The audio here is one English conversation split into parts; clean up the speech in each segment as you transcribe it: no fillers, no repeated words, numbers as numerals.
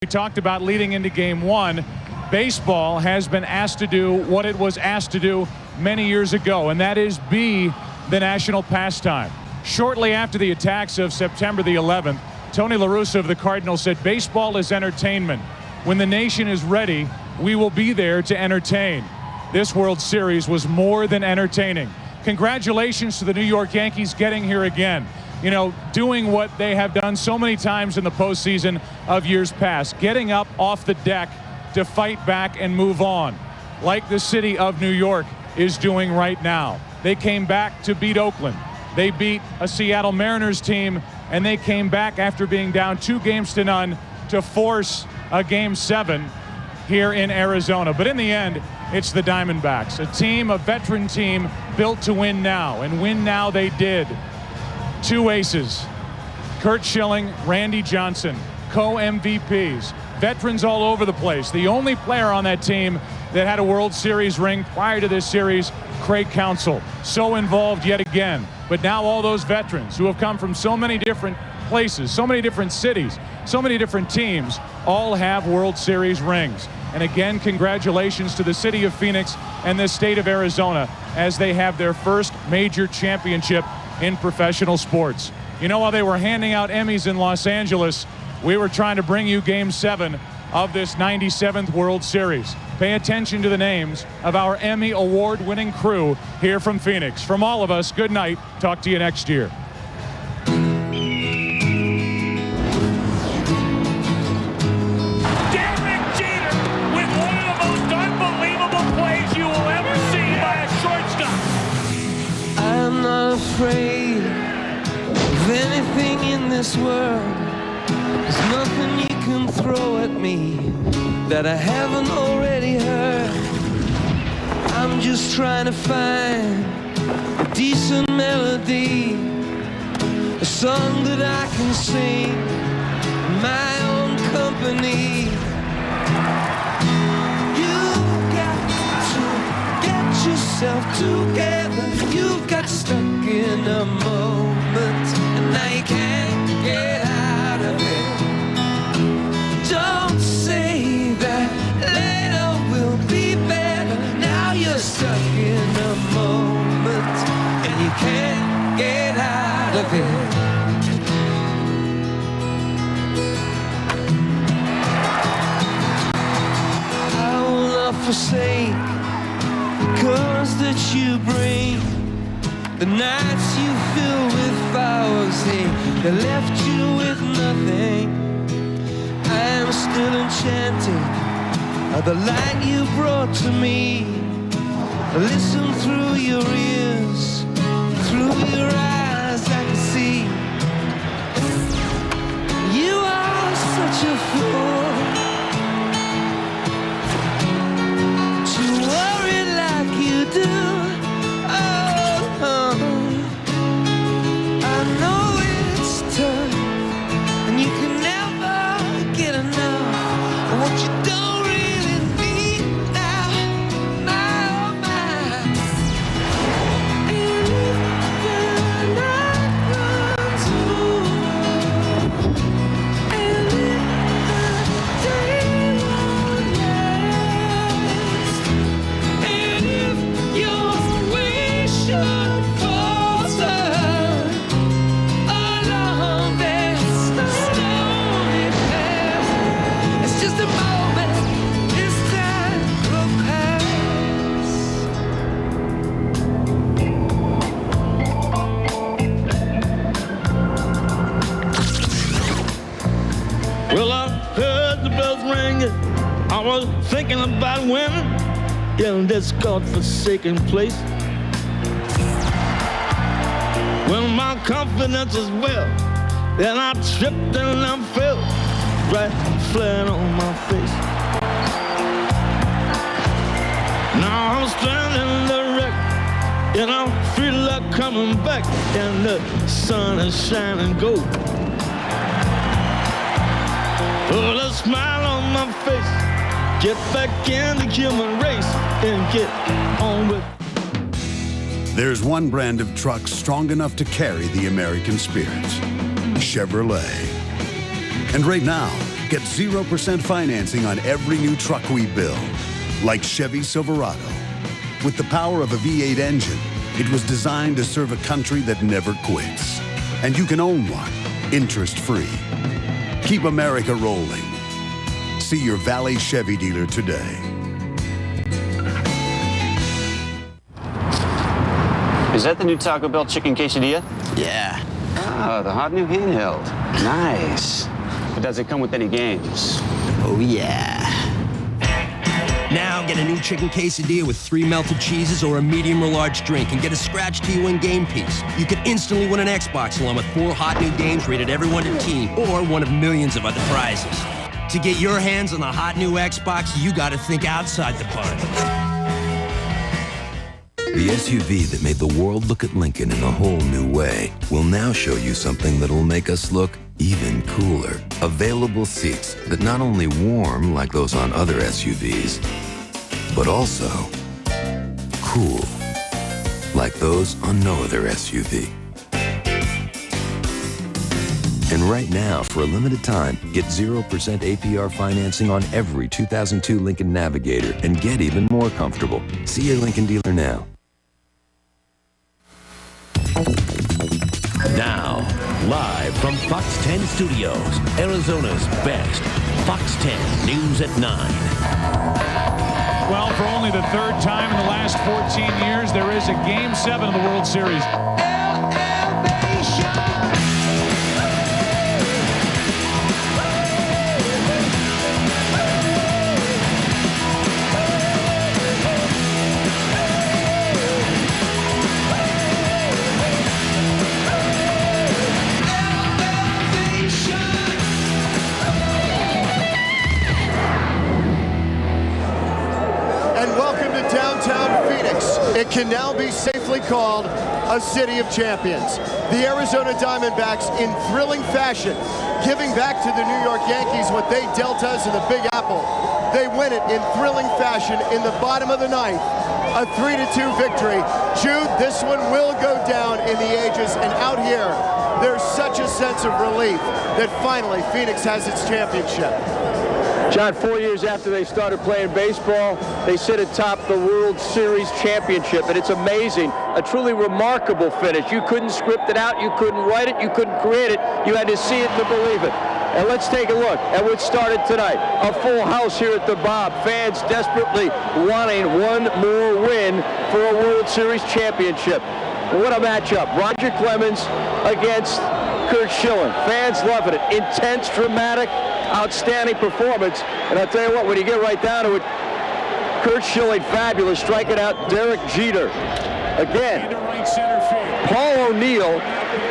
We talked about leading into game one. Baseball has been asked to do what it was asked to do many years ago, and that is be the national pastime. Shortly after the attacks of September the 11th, Tony La Russa of the Cardinals said, baseball is entertainment. When the nation is ready, we will be there to entertain. This World Series was more than entertaining. Congratulations to the New York Yankees getting here again. You know, doing what they have done so many times in the postseason of years past, getting up off the deck to fight back and move on, like the city of New York is doing right now. They came back to beat Oakland. They beat a Seattle Mariners team, and they came back after being down 2-0 to force a Game 7 here in Arizona. But in the end, it's the Diamondbacks, a team, a veteran team built to win now, and win now they did. Two aces, Curt Schilling, Randy Johnson, co-MVPs, veterans all over the place. The only player on that team that had a World Series ring prior to this series, Craig Counsell, so involved yet again. But now all those veterans who have come from so many different places, so many different cities, so many different teams, all have World Series rings. And again, congratulations to the city of Phoenix and the state of Arizona as they have their first major championship in professional sports. You know, while they were handing out Emmys in Los Angeles, we were trying to bring you Game 7 of this 97th World Series. Pay attention to the names of our Emmy award-winning crew here from Phoenix. From all of us, good night. Talk to you next year. Derek Jeter with one of the most unbelievable plays you will ever see by a shortstop. I'm not afraid of anything in this world. There's nothing you can throw at me that I haven't already heard. I'm just trying to find a decent melody, a song that I can sing in my own company. You've got to get yourself together. You've got stuck in a moment, and now you can't get out of it. Don't say that later will be better. Now you're stuck in a moment, and you can't get out of it. I will not forsake the colors that you bring, the nights you fill with flowers, they left you with nothing. I am still enchanted by the light you brought to me. Listen through your ears, through your eyes I can see. You are such a fool to worry like you do. I know it's tough, and you can never get enough of what you don't really need now, my. And if the night runs through, and if the day won't last, and if your wish should falter along this lonely path, it's just a moment, this time will pass. Well, I heard the bells ringing. I was thinking about women in this godforsaken place. When my confidence is well, then I tripped and I fell right flat on my face. Now I'm standing in the wreck, and I feel like coming back, and the sun is shining gold. Put a smile on my face, get back in the human race, and get on with. There's one brand of truck strong enough to carry the American spirit: Chevrolet. And right now, Get 0% financing on every new truck we build, like Chevy Silverado. With the power of a V8 engine, it was designed to serve a country that never quits. And you can own one, interest-free. Keep America rolling. See your Valley Chevy dealer today. Is that the new Taco Bell chicken quesadilla? Yeah. Ah, the hot new handheld. Nice. But does it come with any games? Oh, yeah. Now get a new chicken quesadilla with 3 melted cheeses or a medium or large drink and get a scratch to your win game piece. You can instantly win an Xbox along with 4 hot new games rated everyone to teen or one of millions of other prizes. To get your hands on the hot new Xbox, you gotta think outside the box. The SUV that made the world look at Lincoln in a whole new way will now show you something that'll make us look even cooler. Available seats that not only warm like those on other SUVs, but also cool like those on no other SUV. And right now, for a limited time, get 0% APR financing on every 2002 Lincoln Navigator and get even more comfortable. See your Lincoln dealer now. Now, live from Fox 10 Studios, Arizona's best, Fox 10 News at 9. Well, for only the 3rd time in the last 14 years, there is a Game 7 of the World Series. It can now be safely called a city of champions. The Arizona Diamondbacks, in thrilling fashion, giving back to the New York Yankees what they dealt us in the Big Apple. They win it in thrilling fashion in the bottom of the 9th. A 3-2 victory. Jude, this one will go down in the ages, and out here, there's such a sense of relief that finally Phoenix has its championship. John, 4 years after they started playing baseball, they sit atop the World Series championship, and it's amazing. A truly remarkable finish. You couldn't script it out, you couldn't write it, you couldn't create it. You had to see it to believe it. And let's take a look at what started tonight. A full house here at the Bob. Fans desperately wanting one more win for a World Series championship. What a matchup. Roger Clemens against Curt Schilling. Fans loving it. Intense, dramatic, outstanding performance. And I'll tell you what, when you get right down to it, Curt Schilling, fabulous, striking out Derek Jeter. Again, Paul O'Neill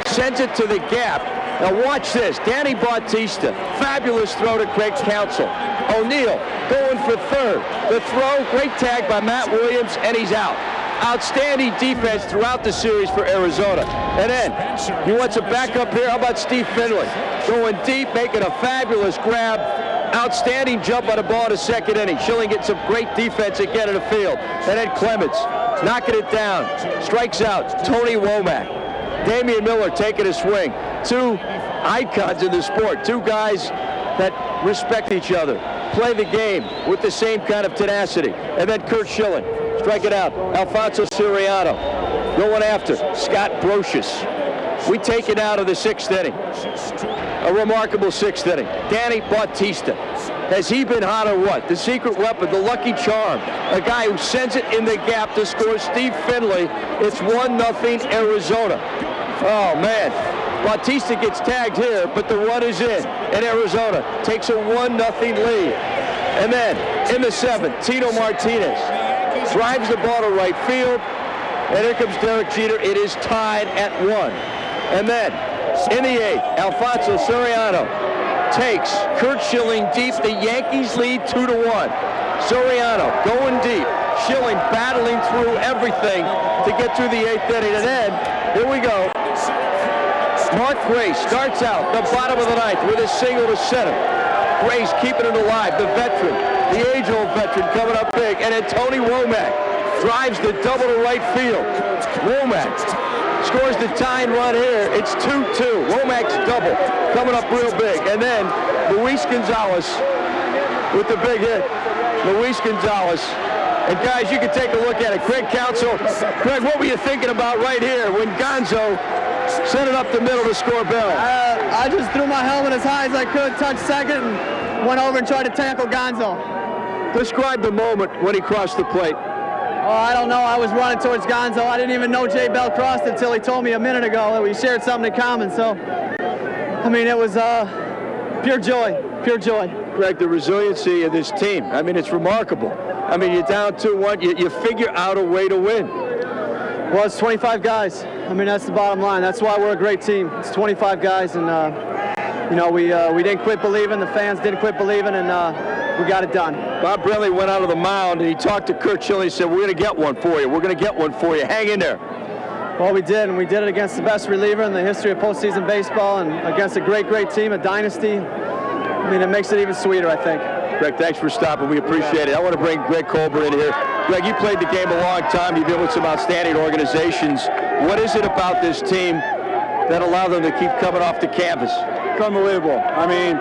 sends it to the gap. Now watch this, Danny Bautista, fabulous throw to Craig Counsell. O'Neill going for third. The throw, great tag by Matt Williams, and he's out. Outstanding defense throughout the series for Arizona. And then, you want some backup here? How about Steve Finley? Going deep, making a fabulous grab. Outstanding jump on the ball to second inning. Schilling gets some great defense again in the field. And then Clemens knocking it down. Strikes out Tony Womack. Damian Miller taking a swing. 2 icons in the sport. 2 guys that respect each other. Play the game with the same kind of tenacity. And then Curt Schilling. Strike it out. Alfonso Soriano going after Scott Brocious. We take it out of the 6th inning. A remarkable 6th inning. Danny Bautista. Has he been hot or what? The secret weapon, the lucky charm. A guy who sends it in the gap to score Steve Finley. It's 1-0 Arizona. Oh, man. Bautista gets tagged here, but the run is in. And Arizona takes a 1-0 lead. And then, in the 7th, Tino Martinez drives the ball to right field, and here comes Derek Jeter. It is tied at 1. And then, in the 8th, Alfonso Soriano takes Curt Schilling deep. The Yankees lead 2-1. Soriano going deep. Schilling battling through everything to get through the 8th inning. And then, here we go. Mark Grace starts out the bottom of the 9th with a single to center. Grace keeping it alive, the veteran, the age-old veteran coming up big. And then Tony Womack drives the double to right field. Womack scores the tying run here. It's 2-2. Womack's double coming up real big. And then Luis Gonzalez with the big hit. Luis Gonzalez. And guys, you can take a look at it. Craig Counsell. Craig, what were you thinking about right here when Gonzo sent it up the middle to score Barry? I just threw my helmet as high as I could, touched second, and went over and tried to tackle Gonzo. Describe the moment when he crossed the plate. Oh, I don't know. I was running towards Gonzo. I didn't even know Jay Bell crossed it until he told me a minute ago that we shared something in common. So, I mean, it was pure joy, pure joy. Greg, the resiliency of this team, I mean, it's remarkable. I mean, you're down 2-1, you figure out a way to win. Well, it's 25 guys. I mean, that's the bottom line. That's why we're a great team. It's 25 guys, and, you know, we didn't quit believing. The fans didn't quit believing, and we got it done. Bob Brenly went out of the mound, and he talked to Curt Schilling. He said, we're going to get one for you. We're going to get one for you. Hang in there. Well, we did, and we did it against the best reliever in the history of postseason baseball and against a great, great team, a dynasty. I mean, it makes it even sweeter, I think. Greg, thanks for stopping. We appreciate it. I want to bring Greg Colbert in here. Greg, you played the game a long time. You've been with some outstanding organizations. What is it about this team that allowed them to keep coming off the canvas? It's unbelievable. I mean,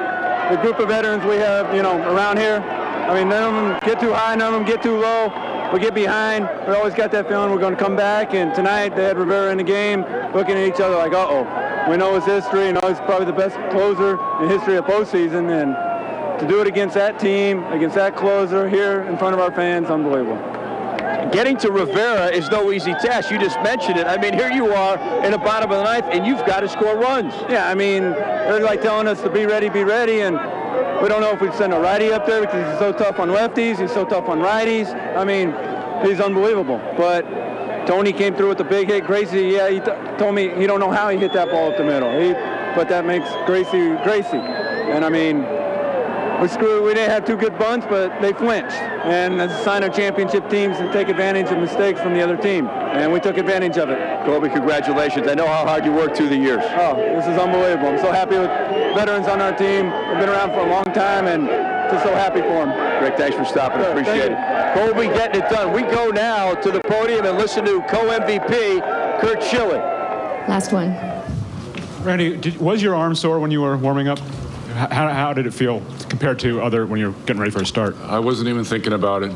the group of veterans we have, you know, around here, I mean, none of them get too high, none of them get too low. We get behind. We always got that feeling we're going to come back. And tonight they had Rivera in the game, looking at each other like, uh-oh. We know his history. You know he's probably the best closer in history of postseason. And to do it against that team, against that closer here in front of our fans, unbelievable. Getting to Rivera is no easy task. You just mentioned it. I mean, here you are in the bottom of the ninth, and you've got to score runs. Yeah, I mean, they're like telling us to be ready, and we don't know if we'd send a righty up there because he's so tough on lefties, he's so tough on righties. I mean, he's unbelievable. But Tony came through with the big hit. Gracie, yeah, he told me he don't know how he hit that ball up the middle. But that makes Gracie. And I mean, we didn't have two good bunts, but they flinched. And that's a sign of championship teams to take advantage of mistakes from the other team. And we took advantage of it. Colby, congratulations. I know how hard you worked through the years. Oh, this is unbelievable. I'm so happy with veterans on our team. They've been around for a long time, and just so happy for them. Greg, thanks for stopping. Sure, appreciate it. Colby getting it done. We go now to the podium and listen to co-MVP Curt Schilling. Last one. Randy, was your arm sore when you were warming up? How did it feel compared to when you were getting ready for a start? I wasn't even thinking about it.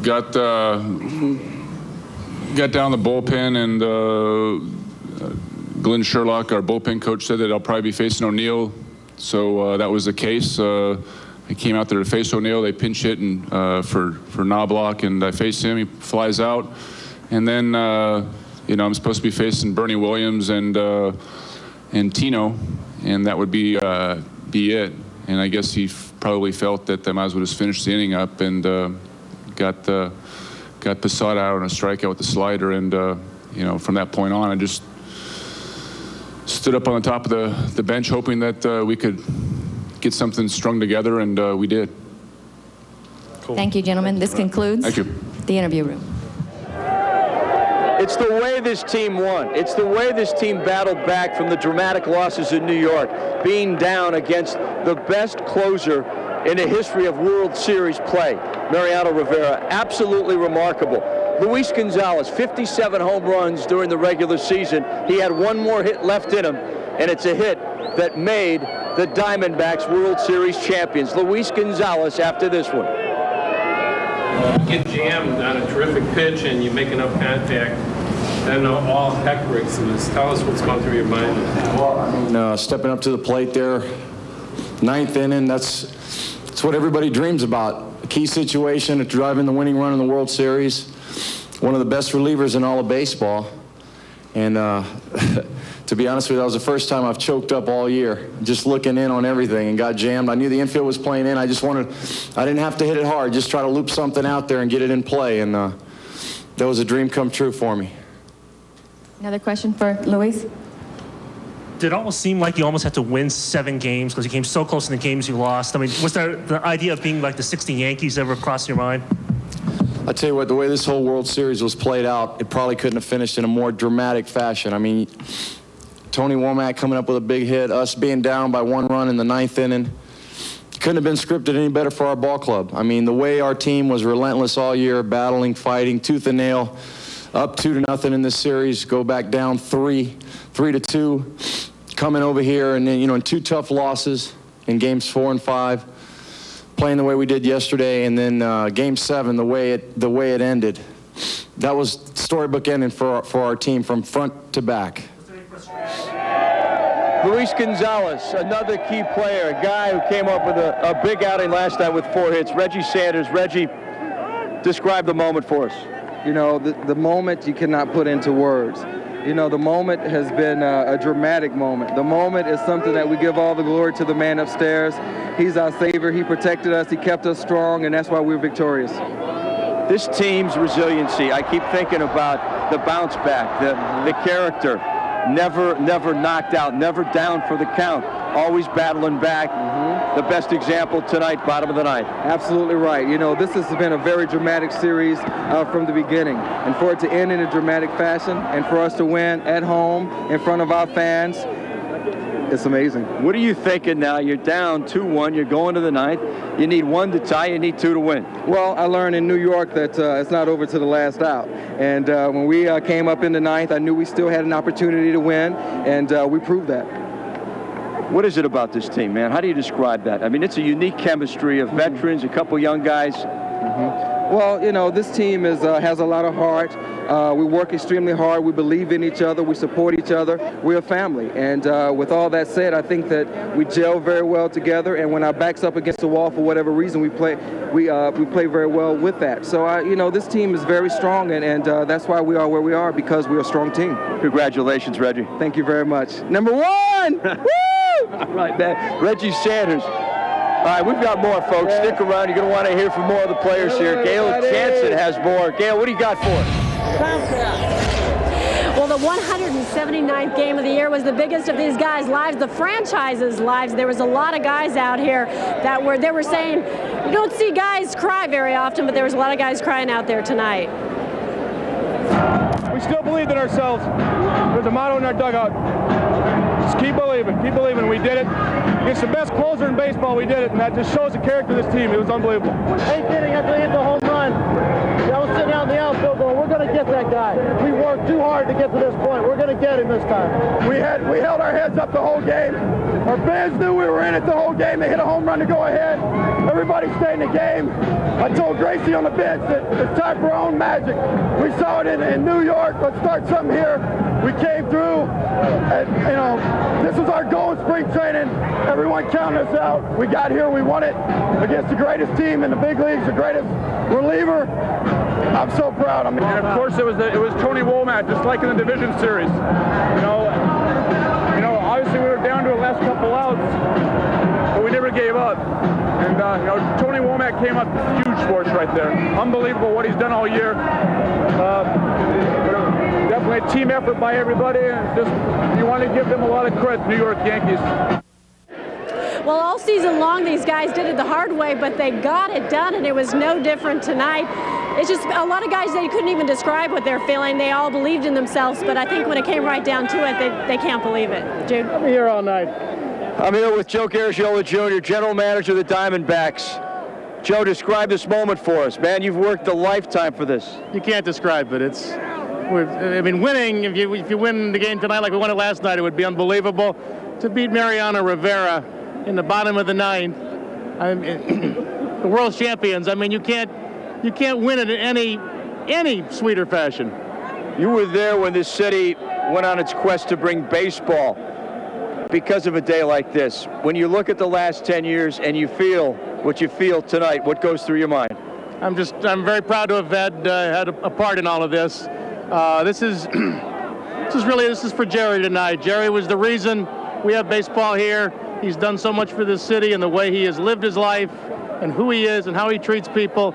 Got down the bullpen, and Glenn Sherlock, our bullpen coach, said that I'll probably be facing O'Neill. So that was the case. I came out there to face O'Neill. They pinch hit and for Knobloch, and I face him. He flies out, and then you know, I'm supposed to be facing Bernie Williams and Tino, and that would be it. And I guess he probably felt that I might as well just finish the inning up, and got Posada out on a strikeout with the slider, and you know, from that point on, I just stood up on the top of the bench, hoping that we could get something strung together, and we did. Cool. Thank you, gentlemen. This concludes the interview room. It's the way this team won. It's the way this team battled back from the dramatic losses in New York, being down against the best closer in the history of World Series play, Mariano Rivera. Absolutely remarkable. Luis Gonzalez, 57 home runs during the regular season. He had one more hit left in him, and it's a hit that made the Diamondbacks World Series champions. Luis Gonzalez after this one. You get jammed on a terrific pitch and you make enough contact, then all heck breaks loose. Tell us what's going through your mind. Well, I mean, stepping up to the plate there, ninth inning, that's what everybody dreams about. A key situation of driving the winning run in the World Series. One of the best relievers in all of baseball. And to be honest with you, that was the first time I've choked up all year, just looking in on everything, and got jammed. I knew the infield was playing in. I didn't have to hit it hard, just try to loop something out there and get it in play. And that was a dream come true for me. Another question for Luis? Did it almost seem like you almost had to win 7 games because you came so close in the games you lost? I mean, was there the idea of being like the 60 Yankees ever crossed your mind? I tell you what, the way this whole World Series was played out, it probably couldn't have finished in a more dramatic fashion. I mean, Tony Womack coming up with a big hit, us being down by 1 run in the 9th inning. Couldn't have been scripted any better for our ball club. I mean, the way our team was relentless all year, battling, fighting, tooth and nail. up 2-0 in this series, go back down 3-2, coming over here, and then, in 2 tough losses in games 4 and 5, playing the way we did yesterday, and then game 7, the way it ended. That was storybook ending for our team from front to back. Luis Gonzalez, another key player, a guy who came up with a big outing last night with 4 hits. Reggie Sanders. Reggie, describe the moment for us. The moment you cannot put into words. The moment has been a dramatic moment. The moment is something that we give all the glory to the man upstairs. He's our savior. He protected us. He kept us strong, and that's why we're victorious. This team's resiliency, I keep thinking about the bounce back, the character. Never knocked out, never down for the count, always battling back. The best example tonight, bottom of the ninth. Absolutely right. This has been a very dramatic series from the beginning. And for it to end in a dramatic fashion and for us to win at home in front of our fans, it's amazing. What are you thinking now? You're down 2-1, you're going to the ninth. You need 1 to tie, you need 2 to win. Well, I learned in New York that it's not over to the last out. And when we came up in the ninth, I knew we still had an opportunity to win, and we proved that. What is it about this team, man? How do you describe that? I mean, it's a unique chemistry of veterans, a couple young guys. Well, this team has a lot of heart. We work extremely hard. We believe in each other. We support each other. We're a family. And with all that said, I think that we gel very well together. And when our back's up against the wall for whatever reason, we play very well with that. So, this team is very strong, and that's why we are where we are, because we're a strong team. Congratulations, Reggie. Thank you very much. Number 1! Woo! All right, man. Reggie Sanders. All right, we've got more, folks. Stick around. You're going to want to hear from more of the players here. Gail Jansen has more. Gail, what do you got for us? Well, the 179th game of the year was the biggest of these guys' lives, the franchise's lives. There was a lot of guys out here that were saying, you don't see guys cry very often, but there was a lot of guys crying out there tonight. We still believed in ourselves. There's a motto in our dugout. Just keep believing. Keep believing. We did it. Against the best closer in baseball, we did it, and that just shows the character of this team. It was unbelievable. 8th inning after they hit the home run, I was sitting out in the outfield going, we're going to get that guy. We worked too hard to get to this point. We're going to get him this time. We held our heads up the whole game. Our fans knew we were in it the whole game. They hit a home run to go ahead. Everybody stayed in the game. I told Gracie on the bench that it's time for our own magic. We saw it in New York. Let's start something here. We came through, and this was our goal in spring training. Everyone counted us out. We got here, we won it against the greatest team in the big leagues, the greatest reliever. I'm so proud. And of course, it was Tony Womack, just like in the division series. Obviously we were down to the last couple outs, but we never gave up. And Tony Womack came up huge for us right there. Unbelievable what he's done all year. Definitely a team effort by everybody, and you want to give them a lot of credit, New York Yankees. Well, all season long, these guys did it the hard way, but they got it done, and it was no different tonight. It's just a lot of guys, they couldn't even describe what they're feeling. They all believed in themselves, but I think when it came right down to it, they can't believe it. Jude? I'm here all night. I'm here with Joe Garagiola Jr., General Manager of the Diamondbacks. Joe, describe this moment for us. Man, you've worked a lifetime for this. You can't describe it. Winning, if you win the game tonight like we won it last night, it would be unbelievable. To beat Mariano Rivera in the bottom of the ninth, the world champions, you can't win it in any sweeter fashion. You were there when this city went on its quest to bring baseball because of a day like this. When you look at the last 10 years and you feel what you feel tonight, what goes through your mind? I'm very proud to have had a part in all of this. This is for Jerry tonight. Jerry was the reason we have baseball here. He's done so much for this city, and the way he has lived his life and who he is and how he treats people.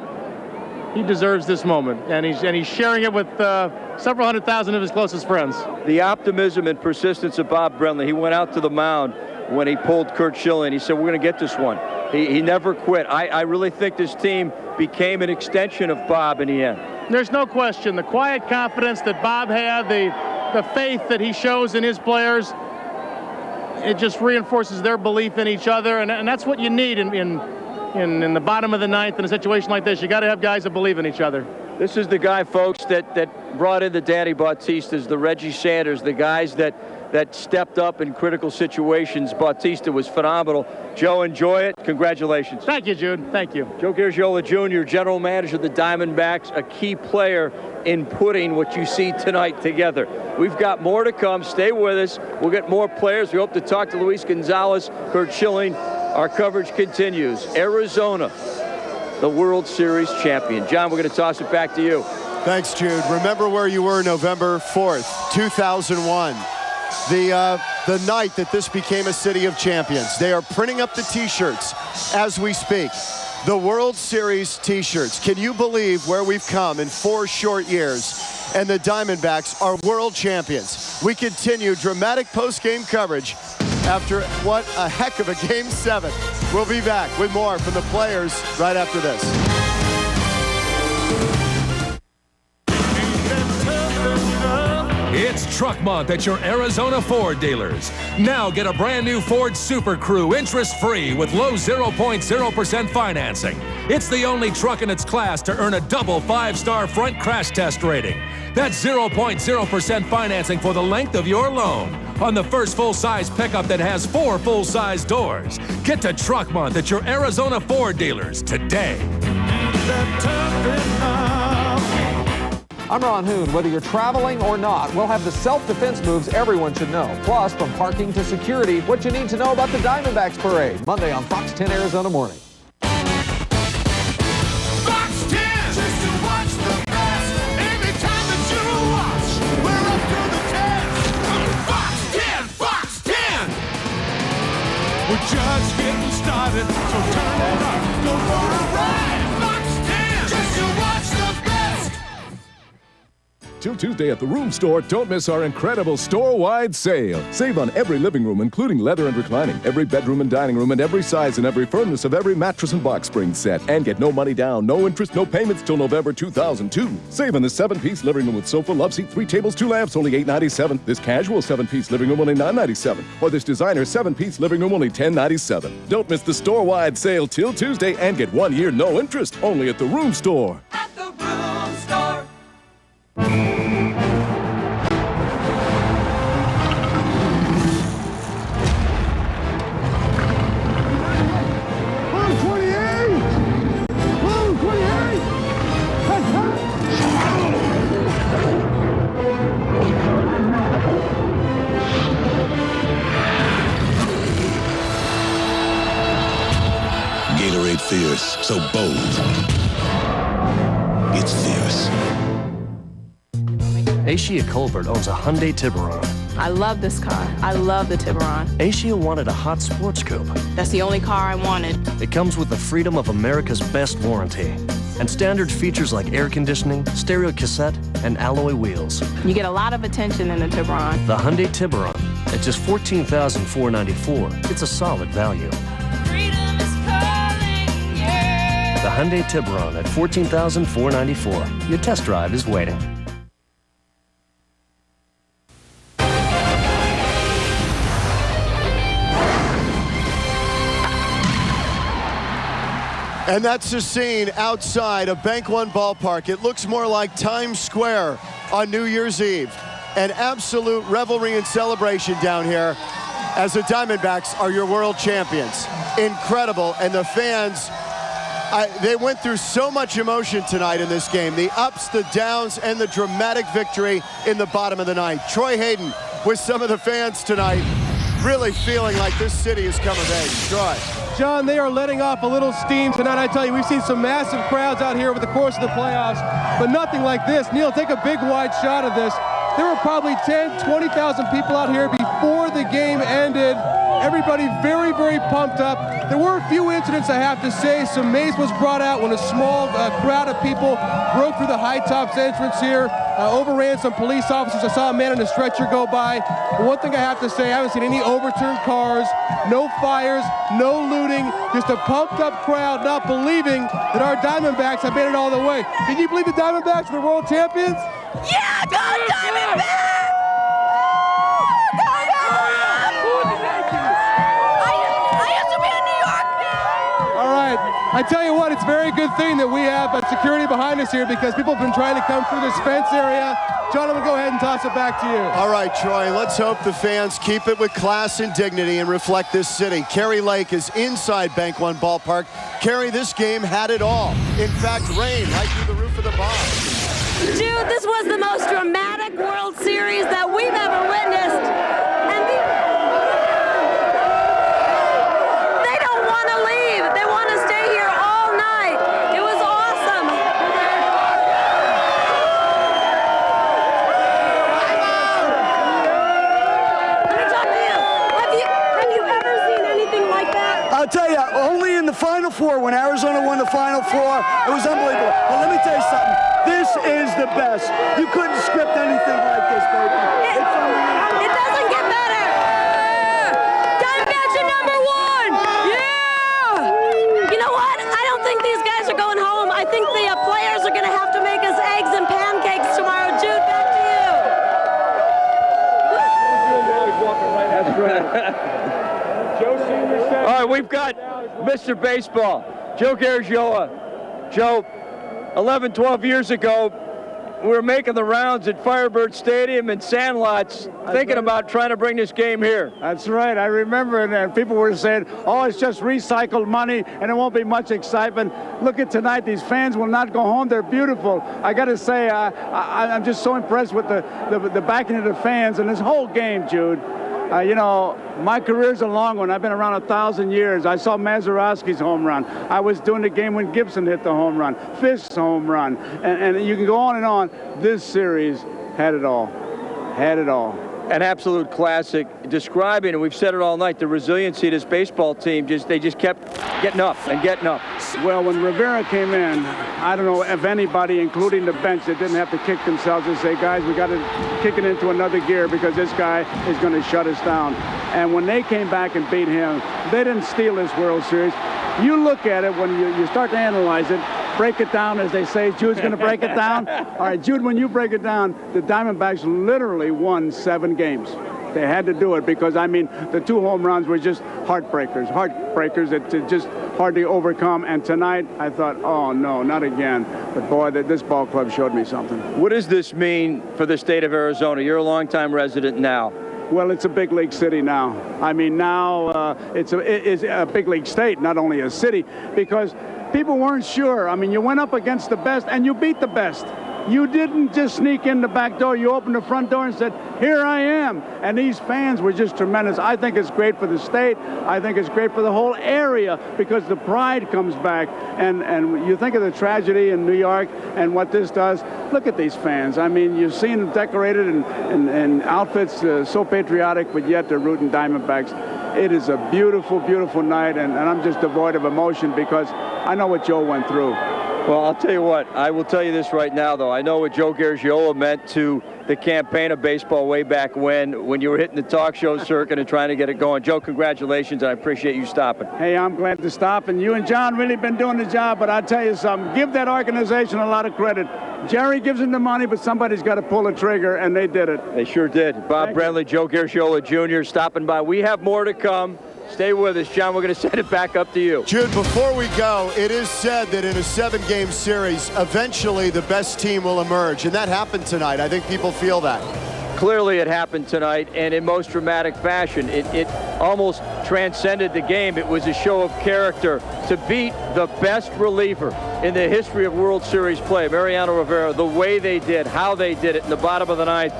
He deserves this moment, and he's sharing it with several 100,000 of his closest friends. The optimism and persistence of Bob Brenly. He went out to the mound when he pulled Curt Schilling. He said, we're going to get this one. He never quit. I really think this team became an extension of Bob in the end. There's no question. The quiet confidence that Bob had, the faith that he shows in his players, it just reinforces their belief in each other, and that's what you need in the bottom of the ninth in a situation like this. You got to have guys that believe in each other. This is the guy, folks, that brought in the Danny Bautistas, the Reggie Sanders, the guys that stepped up in critical situations. Bautista was phenomenal. Joe, enjoy it. Congratulations. Thank you, Jude. Thank you. Joe Garagiola Jr., general manager of the Diamondbacks, a key player in putting what you see tonight together. We've got more to come. Stay with us. We'll get more players. We hope to talk to Luis Gonzalez, Curt Schilling. Our coverage continues. Arizona, the World Series champion. John, we're going to toss it back to you. Thanks, Jude. Remember where you were November 4th, 2001. The night that this became a city of champions. They are printing up the T-shirts as we speak. The World Series T-shirts. Can you believe where we've come in 4 short years? And the Diamondbacks are world champions. We continue dramatic post-game coverage after what a heck of a Game 7. We'll be back with more from the players right after this. It's Truck Month at your Arizona Ford dealers. Now get a brand new Ford Super Crew interest-free with low 0.0% financing. It's the only truck in its class to earn a double 5-star front crash test rating. That's 0.0% financing for the length of your loan on the first full-size pickup that has 4 full-size doors. Get to Truck Month at your Arizona Ford dealers today. I'm Ron Hoon. Whether you're traveling or not, we'll have the self-defense moves everyone should know. Plus, from parking to security, what you need to know about the Diamondbacks parade. Monday on Fox 10 Arizona Morning. Fox 10! Just to watch the best. Every time that you watch, we're up to the test. Fox 10! Fox 10! We're just getting started, so turn it up. Go for a ride. Fox 10! Just to watch the best. Till Tuesday at the Room Store, don't miss our incredible store-wide sale. Save on every living room, including leather and reclining, every bedroom and dining room, and every size and every firmness of every mattress and box spring set. And get no money down, no interest, no payments till November 2002. Save on the 7-piece living room with sofa, love seat, 3 tables, 2 lamps, only $897. This casual 7-piece living room, only $997. Or this designer 7-piece living room, only $1097. Don't miss the store-wide sale till Tuesday and get 1 year no interest, only at the Room Store. At the Room Store. Gatorade Fierce, so bold. It's fierce. Ashia Colbert owns a Hyundai Tiburon. I love this car. I love the Tiburon. Ashia wanted a hot sports coupe. That's the only car I wanted. It comes with the freedom of America's best warranty and standard features like air conditioning, stereo cassette, and alloy wheels. You get a lot of attention in the Tiburon. The Hyundai Tiburon at just $14,494. It's a solid value. The Hyundai Tiburon at $14,494. Your test drive is waiting. And that's the scene outside of Bank One Ballpark. It looks more like Times Square on New Year's Eve. An absolute revelry and celebration down here as the Diamondbacks are your world champions. Incredible. And the fans, they went through so much emotion tonight in this game. The ups, the downs, and the dramatic victory in the bottom of the ninth. Troy Hayden with some of the fans tonight, really feeling like this city has come of age. Troy. John, they are letting off a little steam tonight. I tell you, we've seen some massive crowds out here over the course of the playoffs, but nothing like this. Neil, take a big wide shot of this. There were probably 10, 20,000 people out here before the game ended. Everybody very, very pumped up. There were a few incidents, I have to say. Some mace was brought out when a small crowd of people broke through the High Tops entrance here, overran some police officers. I saw a man in a stretcher go by. But one thing I have to say, I haven't seen any overturned cars, no fires, no looting, just a pumped up crowd not believing that our Diamondbacks have made it all the way. Can you believe the Diamondbacks are the world champions? Yeah, go Diamondbacks! All right, I tell you what, it's a very good thing that we have security behind us here because people have been trying to come through this fence area. John, I'm going to go ahead and toss it back to you. All right, Troy, let's hope the fans keep it with class and dignity and reflect this city. Kerry Lake is inside Bank One Ballpark. Kerry, this game had it all. In fact, rain right through the roof of the bar. Jude, this was the most dramatic World Series that we've ever witnessed. And they don't want to leave. They want to stay here all night. It was awesome. Let me talk to you. Have you ever seen anything like that? I'll tell you, only in the Final Four, when Arizona won the Final Four, it was unbelievable. But let me tell you something. This is the best. You couldn't script anything like this, baby. It doesn't get better. Diamondbacks are #1. Yeah. You know what? I don't think these guys are going home. I think the players are going to have to make us eggs and pancakes tomorrow. Jude, back to you. That's right. All right, we've got Mr. Baseball, Joe Garagiola. Joe, 11, 12 years ago, we were making the rounds at Firebird Stadium and Sandlots, thinking about trying to bring this game here. That's right. I remember it, and people were saying, oh, it's just recycled money, and it won't be much excitement. Look at tonight. These fans will not go home. They're beautiful. I got to say, I'm just so impressed with the backing of the fans and this whole game, Jude. You know, my career's a long one. I've been around 1,000 years. I saw Mazeroski's home run. I was doing the game when Gibson hit the home run, Fisk's home run, and you can go on and on. This series had it all. Had it all. An absolute classic, describing, and we've said it all night, the resiliency of this baseball team, they just kept getting up and getting up. Well, when Rivera came in, I don't know if anybody, including the bench, that didn't have to kick themselves and say, guys, we got to kick it into another gear because this guy is going to shut us down. And when they came back and beat him, they didn't steal this World Series. You look at it when you start to analyze it, break it down, as they say. Jude's going to break it down. All right, Jude, when you break it down, the Diamondbacks literally won 7 games. They had to do it because, I mean, the 2 home runs were just heartbreakers that just hard to overcome. And tonight, I thought, oh, no, not again. But, boy, this ball club showed me something. What does this mean for the state of Arizona? You're a longtime resident now. Well, it's a big league city now. I mean, now it's a big league state, not only a city, because people weren't sure. I mean, you went up against the best, and you beat the best. You didn't just sneak in the back door. You opened the front door and said, here I am. And these fans were just tremendous. I think it's great for the state. I think it's great for the whole area because the pride comes back. And you think of the tragedy in New York and what this does. Look at these fans. I mean, you've seen them decorated in outfits so patriotic, but yet they're rooting Diamondbacks. It is a beautiful, beautiful night, and I'm just devoid of emotion because I know what Joe went through. Well, I'll tell you what, I will tell you this right now, though. I know what Joe Garagiola meant to the campaign of baseball way back when you were hitting the talk show circuit and trying to get it going. Joe, congratulations, and I appreciate you stopping. Hey, I'm glad to stop, and you and John really been doing the job, but I'll tell you something, give that organization a lot of credit. Jerry gives them the money, but somebody's got to pull the trigger, and they did it. They sure did. Bob Brenly, Joe Garagiola Jr. stopping by. We have more to come. Stay with us, John. We're going to send it back up to you. Jude, before we go, it is said that in a 7-game series, eventually the best team will emerge, and that happened tonight. I think people feel that. Clearly it happened tonight, and in most dramatic fashion. It almost transcended the game. It was a show of character to beat the best reliever in the history of World Series play, Mariano Rivera. The way they did, how they did it in the bottom of the ninth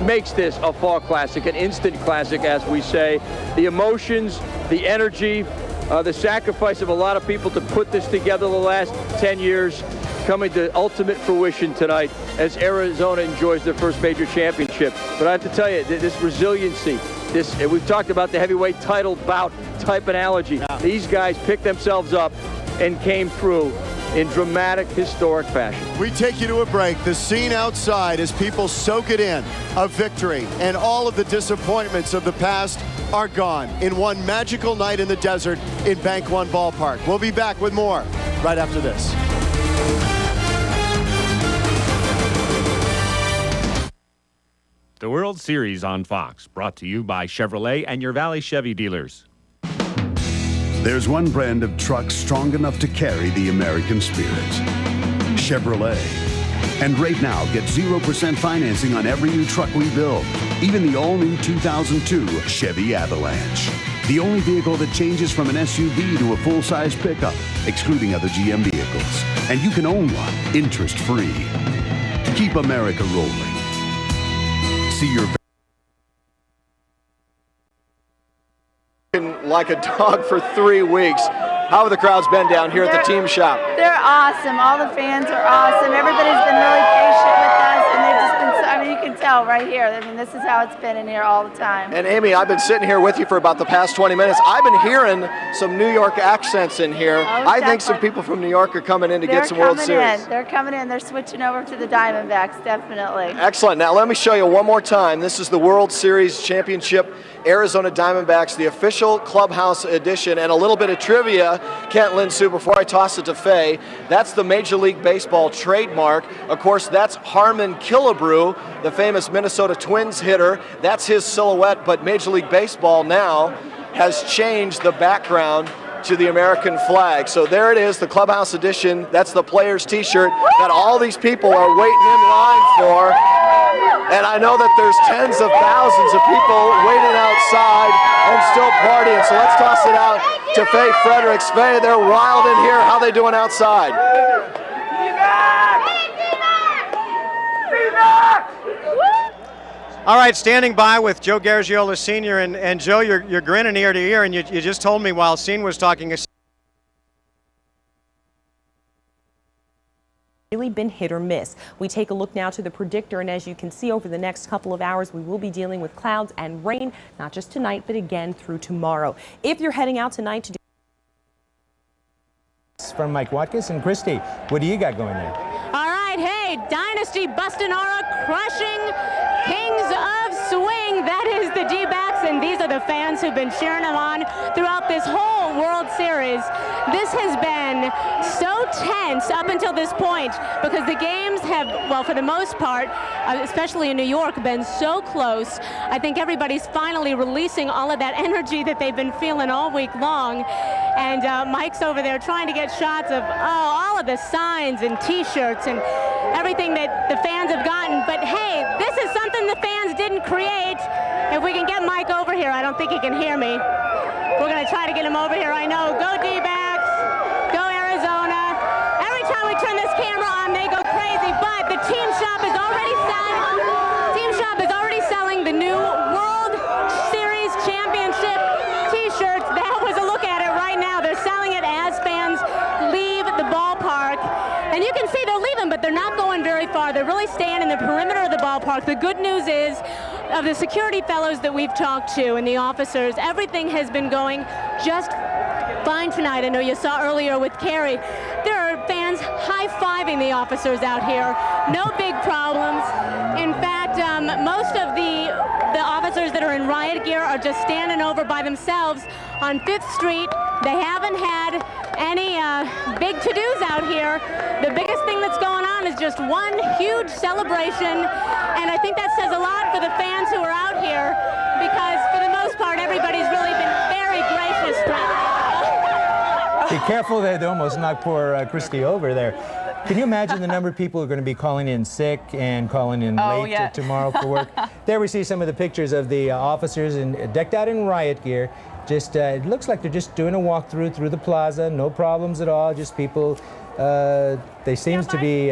makes this a fall classic, an instant classic, as we say. The emotions, the energy, the sacrifice of a lot of people to put this together the last 10 years coming to ultimate fruition tonight as Arizona enjoys their first major championship. But I have to tell you, this resiliency, we've talked about the heavyweight title bout type analogy. Yeah. These guys picked themselves up and came through in dramatic, historic fashion. We take you to a break. The scene outside as people soak it in, a victory, and all of the disappointments of the past are gone in one magical night in the desert in Bank One Ballpark. We'll be back with more right after this. The World Series on Fox, brought to you by Chevrolet and your Valley Chevy dealers. There's one brand of truck strong enough to carry the American spirit. Chevrolet. And right now, get 0% financing on every new truck we build, even the all-new 2002 Chevy Avalanche. The only vehicle that changes from an SUV to a full-size pickup, excluding other GM vehicles. And you can own one, interest-free. Keep America rolling. See your... Like a dog for 3 weeks. How have the crowds been down here at the team shop? They're awesome. All the fans are awesome. Everybody's been really patient with us, and they've just been, I mean, you can tell right here. I mean, this is how it's been in here all the time. And Amy, I've been sitting here with you for about the past 20 minutes. I've been hearing some New York accents in here. I think some people from New York are coming in to get some World Series. They're coming in. They're switching over to the Diamondbacks, definitely. Excellent. Now let me show you one more time. This is the World Series Championship Arizona Diamondbacks, the official clubhouse edition, and a little bit of trivia, Kent Linsu, before I toss it to Faye. That's the Major League Baseball trademark. Of course, that's Harmon Killebrew, the famous Minnesota Twins hitter. That's his silhouette, but Major League Baseball now has changed the background to the American flag. So there it is, the clubhouse edition. That's the player's t-shirt that all these people are waiting in line for. And I know that there's tens of thousands of people waiting outside and still partying. So let's toss it out to Faye Fredericks. Faye, they're wild in here. How they doing outside? All right, standing by with Joe Garagiola Sr. And Joe, you're grinning ear to ear, and you just told me while Scene was talking. Really been hit or miss. We take a look now to the predictor, and as you can see, over the next couple of hours we will be dealing with clouds and rain, not just tonight but again through tomorrow. If you're heading out tonight to do from Mike Watkins and Christy, what do you got going there? All right, hey, Dynasty Bustanara crushing Kings of Swing. That is the D-backs, and these are the fans who've been cheering them on throughout this whole World Series. This has been so tense up until this point because the games have, well, for the most part, especially in New York, been so close. I think everybody's finally releasing all of that energy that they've been feeling all week long. And Mike's over there trying to get shots of all of the signs and T-shirts and everything that the fans have gotten. But hey, this is something the fans didn't create. If we can get Mike over here, I don't think he can hear me. We're going to try to get him over here. I know. Go D-backs. Go Arizona. Every time we turn this camera on, they go crazy. But the team shop is already selling. Team shop is already selling the new World Series Championship T-shirts. That was a look at it right now. They're selling it as fans leave the ballpark. And you can see they're leaving, but they're not going very far. They're really staying in the perimeter of the ballpark. The good news is, of the security fellows that we've talked to and the officers, everything has been going just fine tonight. I know you saw earlier with Carrie. There are fans high-fiving the officers out here. No big problems. In fact, most of the officers that are in riot gear are just standing over by themselves on 5th Street. They haven't had any big to-dos out here. The biggest thing that's going on is just one huge celebration, and I think that says a lot for the fans who are out here, because for the most part, everybody's really been very gracious tonight. Be careful there, they almost knocked poor Christy over there. Can you imagine the number of people who are going to be calling in sick and calling in late tomorrow for work? There we see some of the pictures of the officers decked out in riot gear. Just it looks like they're just doing a walkthrough through the plaza, no problems at all, just people, they seems to be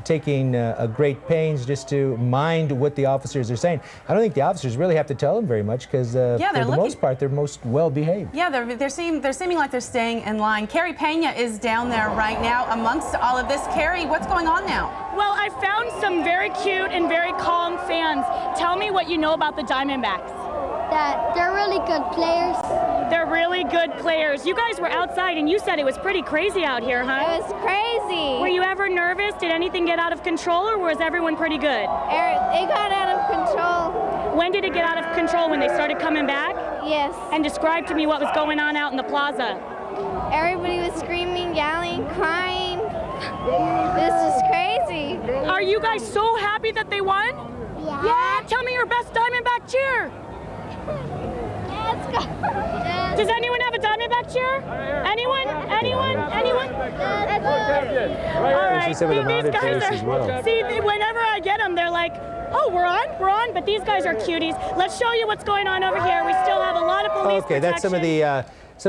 taking a great pains just to mind what the officers are saying. I don't think the officers really have to tell them very much because for the most part, they're most well behaved. Yeah, they're seeming like they're staying in line. Carrie Pena is down there right now amongst all of this. Carrie, what's going on now? Well, I found some very cute and very calm fans. Tell me what you know about the Diamondbacks. That they're really good players. They're really good players. You guys were outside and you said it was pretty crazy out here, huh? It was crazy. Were you ever nervous? Did anything get out of control, or was everyone pretty good? It got out of control. When did it get out of control? When they started coming back? Yes. And describe to me what was going on out in the plaza. Everybody was screaming, yelling, crying. This is crazy. Are you guys so happy that they won? Yeah. Yeah, tell me your best Diamondback cheer. Let's go. Does anyone have a Diamondback cheer? Anyone? Anyone? Anyone? All right. Some of the mounted These guys police as well. See, whenever I get them, they're like, oh, we're on. But these guys are cuties. Let's show you what's going on over here. We still have a lot of police Okay, that's some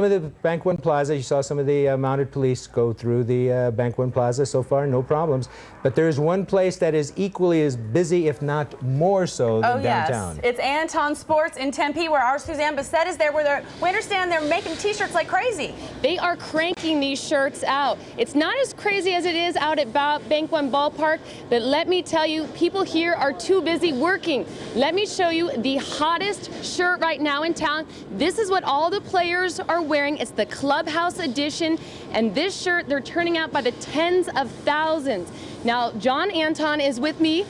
of the Bank One Plaza. You saw some of the mounted police go through the Bank One Plaza so far, no problems. But there's one place that is equally as busy, if not more so, than downtown. Yes. It's Anton Sports in Tempe, where our Suzanne Bissett is there, where we understand they're making T-shirts like crazy. They are cranking these shirts out. It's not as crazy as it is out at Bank One Ballpark, but let me tell you, people here are too busy working. Let me show you the hottest shirt right now in town. This is what all the players are wearing. It's the Clubhouse edition, and this shirt they're turning out by the tens of thousands. Now, John Anton is with me.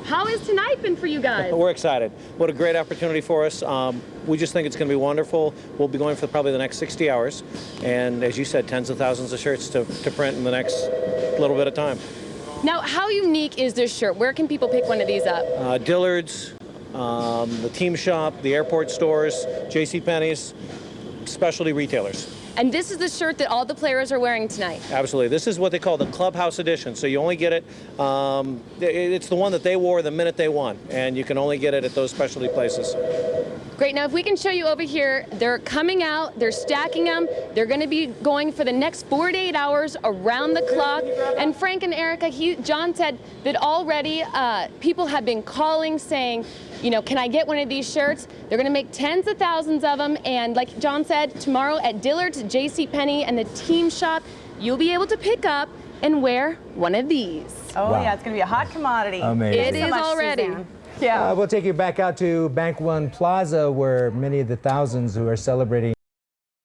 How has tonight been for you guys? We're excited. What a great opportunity for us. We just think it's going to be wonderful. We'll be going for probably the next 60 hours. And as you said, tens of thousands of shirts to print in the next little bit of time. Now, how unique is this shirt? Where can people pick one of these up? Dillard's, the Team Shop, the airport stores, JCPenney's, specialty retailers. And this is the shirt that all the players are wearing tonight. Absolutely. This is what they call the Clubhouse edition. So you only get it, it's the one that they wore the minute they won. And you can only get it at those specialty places. Great. Now, if we can show you over here, they're coming out, they're stacking them. They're going to be going for the next 4 to 8 hours around the clock. And Frank and Erica, John said that already people have been calling saying, you know, can I get one of these shirts? They're going to make tens of thousands of them. And like John said, tomorrow at Dillard's, JCPenney, and the Team Shop, you'll be able to pick up and wear one of these. Oh, yeah, it's going to be a hot commodity. Amazing. It is already. Suzanne. Yeah. We'll take you back out to Bank One Plaza, where many of the thousands who are celebrating